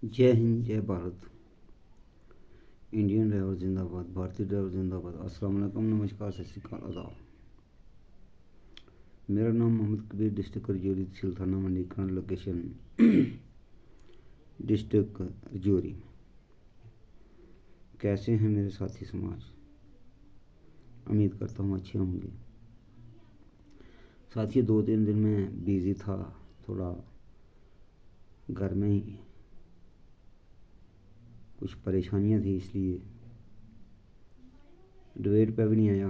जय हिंद, जय Bharat. Indian driver जिंदाबाद, भारतीय ड्राइवर जिंदाबाद। अस्सलाम वालेकुम, नमस्कार, सत श्री अकाल, आदाब। मेरा नाम मोहम्मद कबीर, डिस्ट्रिक्ट रजौरी, तहसील थाना मंडीकरण, लोकेशन डिस्ट्रिक्ट रजौरी। कैसे हैं मेरे साथी समाज? उम्मीद करता हूँ अच्छे होंगे। साथियों, 2-3 दिन में बिज़ी था, थोड़ा घर में ही कुछ परेशानियां थी, इसलिए डिबेट पे भी नहीं आया।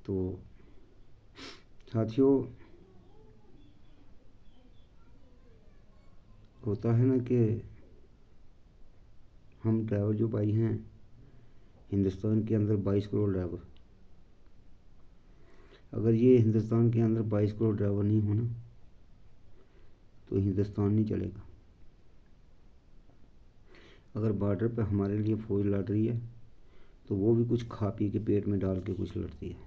तो साथियों, होता है ना कि हम ड्राइवर जो भाई हैं, हिंदुस्तान के अंदर 22 करोड़ ड्राइवर, अगर ये हिंदुस्तान के अंदर 22 करोड़ ड्राइवर नहीं होना तो हिंदुस्तान नहीं चलेगा। अगर बॉर्डर पे हमारे लिए फौज लड़ रही है तो वो भी कुछ खा पी के पेट में डाल के कुछ लड़ती है,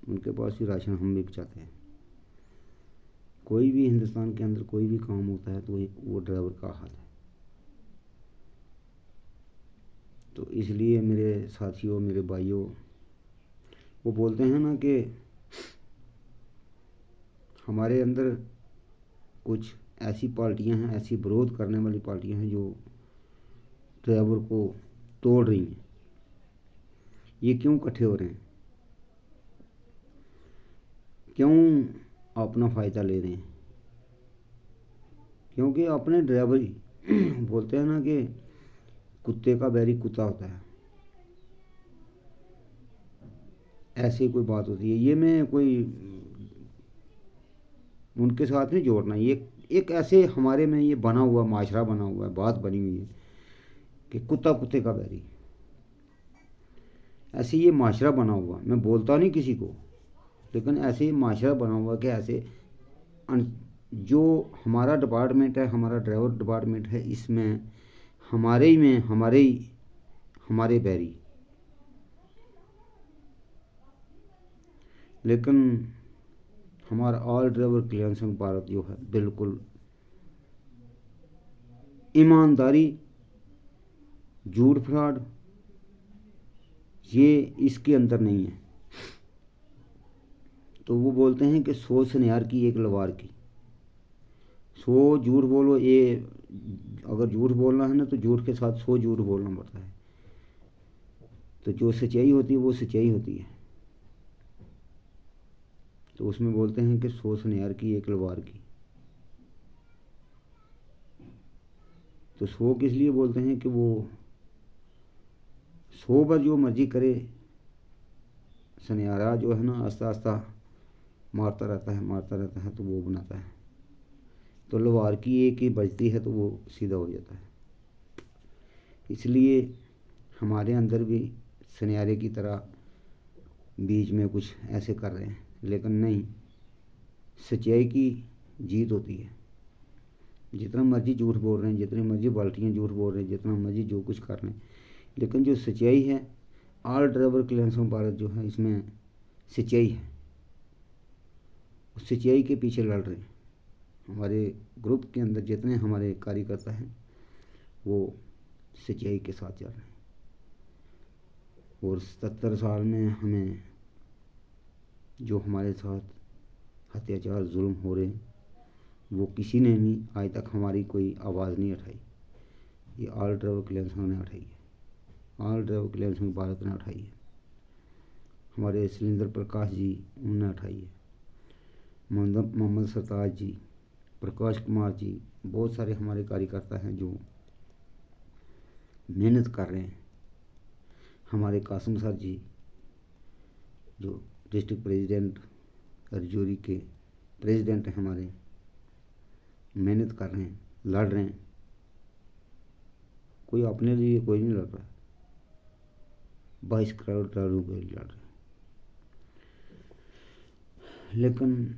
उनके पास भी राशन हम भी पहुँचाते हैं। कोई भी हिंदुस्तान के अंदर कोई भी काम होता है तो वो ड्राइवर का हाथ है। तो इसलिए मेरे साथियों, मेरे भाइयों, वो बोलते हैं ना कि हमारे अंदर कुछ ऐसी पार्टियां हैं, ऐसी विरोध करने वाली पार्टियां हैं जो ड्राइवर को तोड़ रही हैं। ये क्यों इकट्ठे हो रहे हैं? क्यों अपना फ़ायदा ले रहे हैं? क्योंकि अपने ड्राइवर ही बोलते हैं ना कि कुत्ते का बैरी कुत्ता होता है, ऐसी कोई बात होती है। ये मैं कोई उनके साथ नहीं जोड़ना, ये एक ऐसे हमारे में ये बना हुआ माशरा बना हुआ है, बात बनी हुई है कि कुत्ता कुत्ते का बैरी। ऐसे ये माशरा बना हुआ, मैं बोलता नहीं किसी को, लेकिन ऐसे ये माशरा बना हुआ कि ऐसे जो हमारा डिपार्टमेंट है, हमारा ड्राइवर डिपार्टमेंट है, इसमें हमारे ही में हमारे बैरी। लेकिन हमारा ऑल ड्राइवर कल्याण संघ भारत जो है, बिल्कुल ईमानदारी, झूठ फ्रॉड ये इसके अंदर नहीं है। तो वो बोलते हैं कि 100 सुनियार की एक लवार की। 100 झूठ बोलो, ये अगर झूठ बोलना है ना तो झूठ के साथ 100 झूठ बोलना पड़ता है। तो जो सच्चाई होती है वो सच्चाई होती है। तो उसमें बोलते हैं कि 100 सुनियार की एक लवार की। तो 100 किस लिए बोलते हैं कि वो 100 बार जो मर्जी करे, सुनियारा जो है ना आस्ता आस्ता मारता रहता है तो वो बनाता है। तो लवार की एक ही बजती है तो वो सीधा हो जाता है। इसलिए हमारे अंदर भी सुनियारे की तरह बीच में कुछ ऐसे कर रहे हैं, लेकिन नहीं, सच्चाई की जीत होती है। जितना मर्जी झूठ बोल रहे हैं, जितनी मर्जी बाल्टियाँ झूठ बोल रहे हैं, जितना मर्जी जो कुछ कर रहे हैं, लेकिन जो सच्चाई है, ऑल ड्राइवर कल्याण संघ भारत जो है, इसमें सच्चाई है। उस सच्चाई के पीछे लड़ रहे हैं। हमारे ग्रुप के अंदर जितने हमारे कार्यकर्ता हैं वो सच्चाई के साथ चल रहे हैं। और 77 साल में हमें जो हमारे साथ अत्याचार जुल्म हो रहे हैं वो किसी ने भी आज तक हमारी कोई आवाज़ नहीं उठाई। ये ऑल ड्राइवर कल्याण संघ ने उठाई है, ऑल ड्राइवर कल्याण संघ भारत ने उठाई है। हमारे सुरेंद्र प्रकाश जी, उन्होंने उठाई है। मोहम्मद सरताज जी, प्रकाश कुमार जी, बहुत सारे हमारे कार्यकर्ता हैं जो मेहनत कर रहे हैं। हमारे कासिम सर जी जो डिस्ट्रिक्ट प्रेसिडेंट रजौरी के प्रेसिडेंट हैं, हमारे मेहनत कर रहे हैं, लड़ रहे हैं। कोई अपने लिए कोई नहीं लड़ रहा, 22 करोड़ ड्राइवरों के लिए लड़ रहे हैं। लेकिन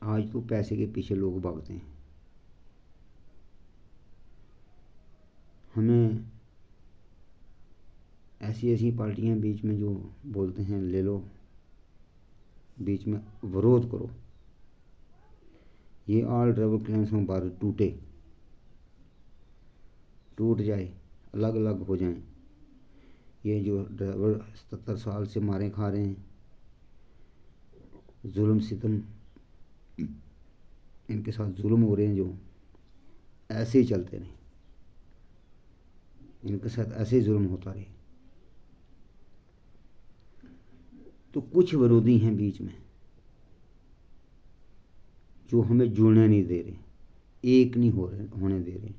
आज तो पैसे के पीछे लोग भागते हैं। हमें ऐसी ऐसी पार्टियां बीच में जो बोलते हैं ले लो, बीच में विरोध करो। ये all driver class of Bharat टूट जाए, अलग अलग हो जाएं। ये जो ड्राइवर 77 साल से मारे खा रहे हैं, जुल्म सितम इनके साथ जुल्म हो रहे हैं, जो ऐसे ही चलते रहे, इनके साथ ऐसे ही जुल्म होता रहे। तो कुछ विरोधी हैं बीच में जो हमें जुड़ने नहीं दे रहे, एक नहीं होने दे रहे।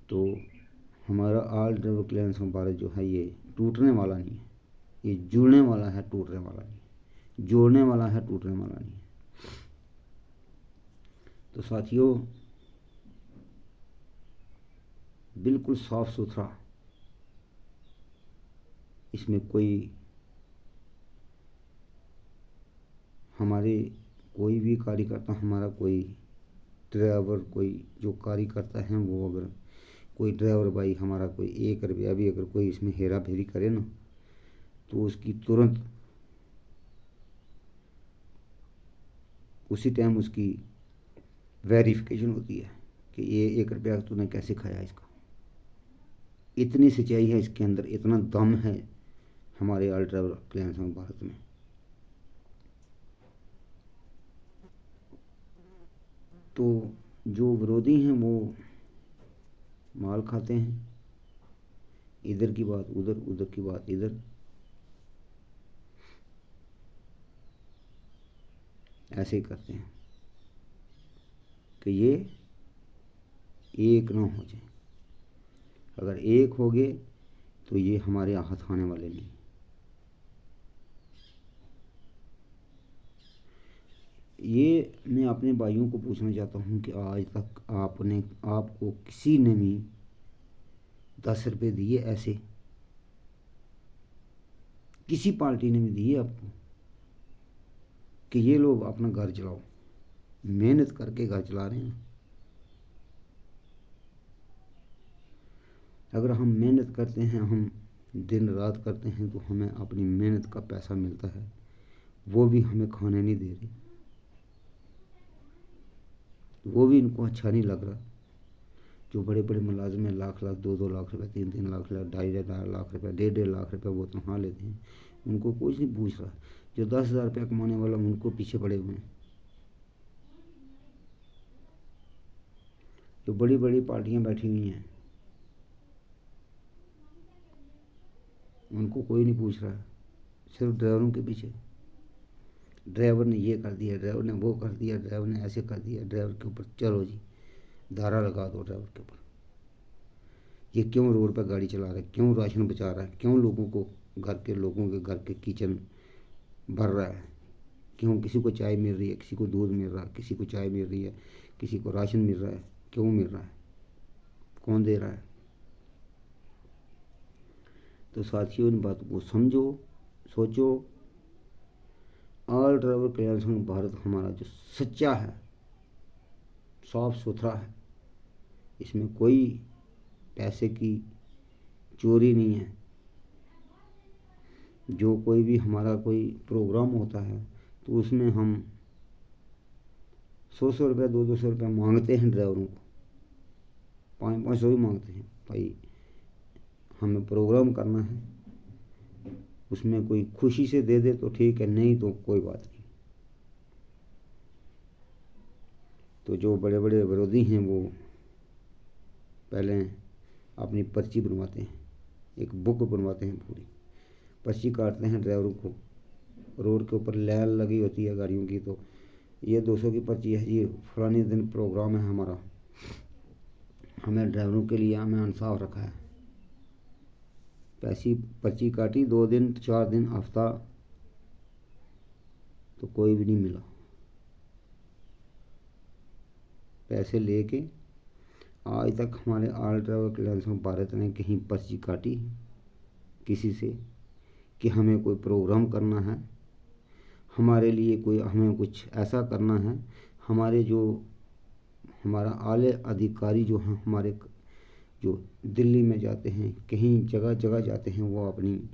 तो हमारा all driver class of Bharat जो है ये टूटने वाला नहीं है, ये जुड़ने वाला है, टूटने वाला नहीं है। जोड़ने वाला है, टूटने वाला नहीं है। तो साथियों, बिल्कुल साफ सुथरा, इसमें कोई हमारे कोई भी कार्यकर्ता, हमारा कोई ड्राइवर, कोई जो कार्यकर्ता हैं, वो अगर कोई ड्राइवर भाई हमारा कोई 1 रुपया भी अगर कोई इसमें हेरा फेरी करे ना, तो उसकी तुरंत उसी टाइम उसकी वेरिफिकेशन होती है कि ये 1 रुपया तूने कैसे खाया इसका। इतनी सच्चाई है इसके अंदर, इतना दम है हमारे all driver class of Bharat में। तो जो विरोधी हैं वो माल खाते हैं, इधर की बात उधर, उधर की बात इधर, ऐसे ही करते हैं कि ये एक ना हो जाए। अगर एक हो गए तो ये हमारे हाथ आने वाले नहीं। ये मैं अपने भाइयों को पूछना चाहता हूँ कि आज तक आपको किसी ने भी 10 रुपये दिए ऐसे? किसी पार्टी ने भी दिए आपको कि ये लोग अपना घर चलाओ? मेहनत करके घर चला रहे हैं। अगर हम मेहनत करते हैं, हम दिन रात करते हैं, तो हमें अपनी मेहनत का पैसा मिलता है, वो भी हमें खाने नहीं दे रहे, वो भी इनको अच्छा नहीं लग रहा। जो बड़े बड़े मुलाजिम हैं, लाख लाख 2-2 लाख रुपए, 3-3 लाख, 2.5 लाख रुपए, 1.5 लाख रुपए वो तनख्वाह लेते हैं, उनको कुछ नहीं पूछ रहा। जो 10,000 रुपया कमाने वाला, उनको पीछे पड़े हुए हैं। जो बड़ी बड़ी पार्टियां बैठी हुई हैं, उनको कोई नहीं पूछ रहा है, सिर्फ ड्राइवरों के पीछे। ड्राइवर ने ये कर दिया, ड्राइवर ने वो कर दिया, ड्राइवर ने ऐसे कर दिया, ड्राइवर के ऊपर चलो जी धारा लगा दो ड्राइवर के ऊपर। ये क्यों रोड पर गाड़ी चला रहा है, क्यों राशन बचा रहा है, क्यों लोगों के घर के किचन भर रहा है, क्यों किसी को चाय मिल रही है, किसी को दूध मिल रहा है, किसी को चाय मिल रही है, किसी को राशन मिल रहा है, क्यों मिल रहा है, कौन दे रहा है? तो साथियों, इन बातों को समझो, सोचो। All driver class of Bharat हमारा जो सच्चा है, साफ सुथरा है, इसमें कोई पैसे की चोरी नहीं है। जो कोई भी हमारा कोई प्रोग्राम होता है, तो उसमें हम 100-100 रुपया, 200-200 रुपया मांगते हैं ड्राइवरों को, 500-500 भी मांगते हैं। भाई हमें प्रोग्राम करना है, उसमें कोई खुशी से दे दे तो ठीक है, नहीं तो कोई बात नहीं। तो जो बड़े बड़े विरोधी हैं, वो पहले अपनी पर्ची बनवाते हैं, एक बुक बनवाते हैं, पूरी पर्ची काटते हैं ड्राइवरों को। रोड के ऊपर लाइन लगी होती है गाड़ियों की, तो ये 200 की पर्ची है, ये फलाने दिन प्रोग्राम है हमारा, हमें ड्राइवरों के लिए हमें इंसाफ रखा है। पैसी पर्ची काटी, 2 दिन 4 दिन हफ्ता, तो कोई भी नहीं मिला। पैसे लेके आज तक हमारे all driver class of Bharat ने कहीं पर्ची काटी किसी से कि हमें कोई प्रोग्राम करना है, हमारे लिए कोई, हमें कुछ ऐसा करना है, हमारे जो हमारा आले अधिकारी जो हैं, हमारे जो दिल्ली में जाते हैं, कहीं जगह जगह जाते हैं, वो अपनी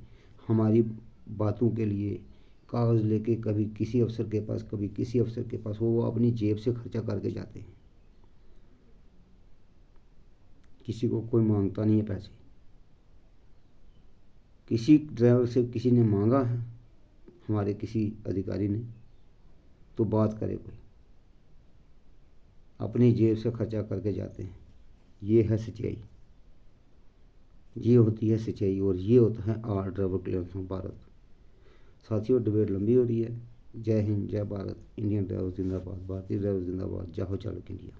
हमारी बातों के लिए कागज़ लेके कभी किसी अफसर के पास, कभी किसी अफसर के पास, वो अपनी जेब से खर्चा करके जाते हैं। किसी को कोई मांगता नहीं है पैसे। किसी ड्राइवर से किसी ने मांगा है, हमारे किसी अधिकारी ने, तो बात करे कोई, अपनी जेब से खर्चा करके जाते हैं। ये है सच्चाई, ये होती है सच्चाई, और ये होता है आल ड्राइवर क्लियरेंस ऑफ भारत। साथियों, डिबेट लंबी हो रही है। जय हिंद, जय भारत, इंडियन ड्राइवर जिंदाबाद, भारतीय ड्राइवर जिंदाबाद, जय हो चालक इंडिया।